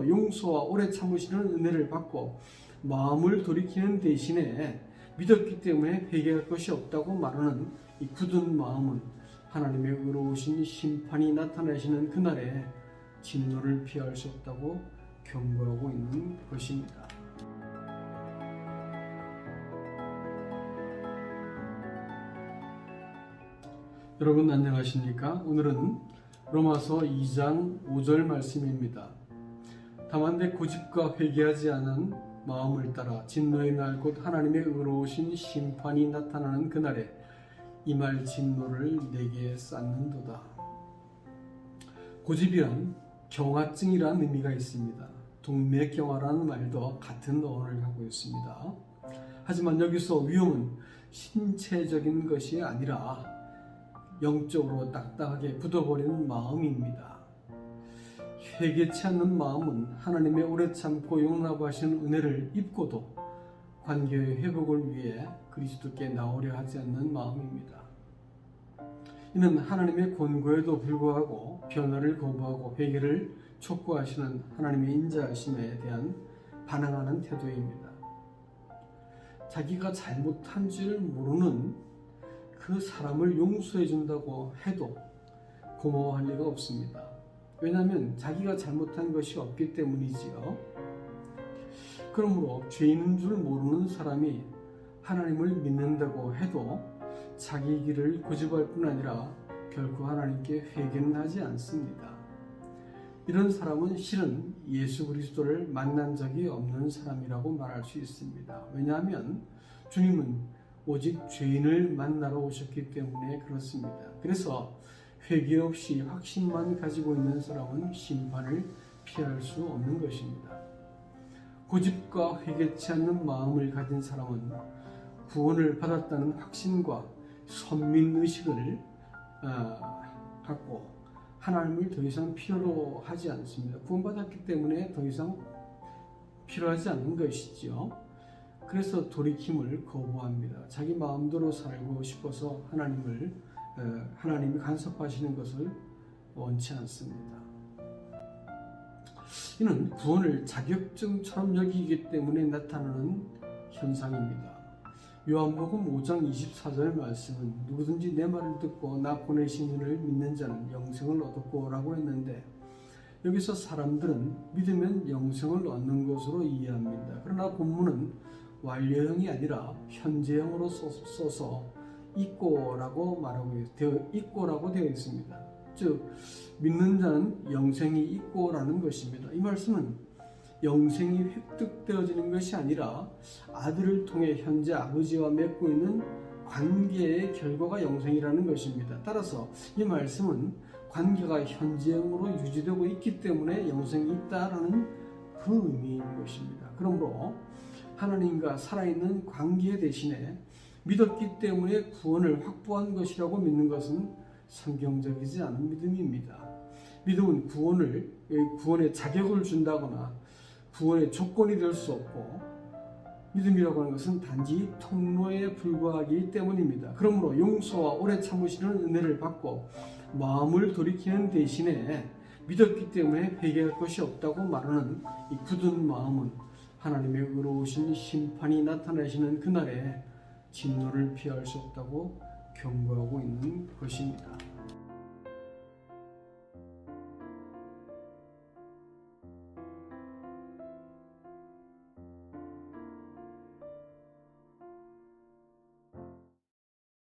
용서와 오래 참으시는 은혜를 받고 마음을 돌이키는 대신에 믿었기 때문에 회개할 것이 없다고 말하는 이 굳은 마음은 하나님의 의로우신 심판이 나타나시는 그날에 진노를 피할 수 없다고 경고하고 있는 것입니다. 여러분 안녕하십니까? 오늘은 로마서 2장 5절 말씀입니다. 다만 내 고집과 회개하지 않은 마음을 따라 진노의 날 곧 하나님의 의로우신 심판이 나타나는 그날에 임할 진노를 내게 쌓는도다. 고집이란 경화증이라는 의미가 있습니다. 동맥경화라는 말도 같은 어원을 갖고 있습니다. 하지만 여기서 위험은 신체적인 것이 아니라 영적으로 딱딱하게 굳어버리는 마음입니다. 회개치 않는 마음은 하나님의 오래 참고 용납하시는 은혜를 입고도 관계의 회복을 위해 그리스도께 나오려 하지 않는 마음입니다. 이는 하나님의 권고에도 불구하고 변화를 거부하고 회개를 촉구하시는 하나님의 인자하심에 대한 반항하는 태도입니다. 자기가 잘못한 줄 모르는 그 사람을 용서해 준다고 해도 고마워할 리가 없습니다. 왜냐하면 자기가 잘못한 것이 없기 때문이지요. 그러므로 죄인인 줄 모르는 사람이 하나님을 믿는다고 해도 자기 길을 고집할 뿐 아니라 결코 하나님께 회개는 하지 않습니다. 이런 사람은 실은 예수 그리스도를 만난 적이 없는 사람이라고 말할 수 있습니다. 왜냐하면 주님은 오직 죄인을 만나러 오셨기 때문에 그렇습니다. 그래서 회개 없이 확신만 가지고 있는 사람은 심판을 피할 수 없는 것입니다. 고집과 회개치 않는 마음을 가진 사람은 구원을 받았다는 확신과 선민의식을 갖고 하나님을 더 이상 필요로 하지 않습니다. 구원받았기 때문에 더 이상 필요하지 않는 것이죠. 그래서 돌이킴을 거부합니다. 자기 마음대로 살고 싶어서 하나님이 간섭하시는 것을 원치 않습니다. 이는 구원을 자격증처럼 여기기 때문에 나타나는 현상입니다. 요한복음 5장 24절 말씀은 누구든지 내 말을 듣고 나 보내신 이를 믿는 자는 영생을 얻었고 라고 했는데 여기서 사람들은 믿으면 영생을 얻는 것으로 이해합니다. 그러나 본문은 완료형이 아니라 현재형으로 써서 있고라고 되어 있습니다. 즉 믿는 자는 영생이 있고라는 것입니다. 이 말씀은 영생이 획득되어지는 것이 아니라 아들을 통해 현재 아버지와 맺고 있는 관계의 결과가 영생이라는 것입니다. 따라서 이 말씀은 관계가 현재형으로 유지되고 있기 때문에 영생이 있다라는 그 의미인 것입니다. 그러므로 하나님과 살아있는 관계 대신에 믿었기 때문에 구원을 확보한 것이라고 믿는 것은 성경적이지 않은 믿음입니다. 믿음은 구원의 자격을 준다거나 구원의 조건이 될 수 없고 믿음이라고 하는 것은 단지 통로에 불과하기 때문입니다. 그러므로 용서와 오래 참으시는 은혜를 받고 마음을 돌이키는 대신에 믿었기 때문에 회개할 것이 없다고 말하는 이 굳은 마음은 하나님의 의로우신 심판이 나타나시는 그날에 진노를 피할 수 없다고 경고하고 있는 것입니다.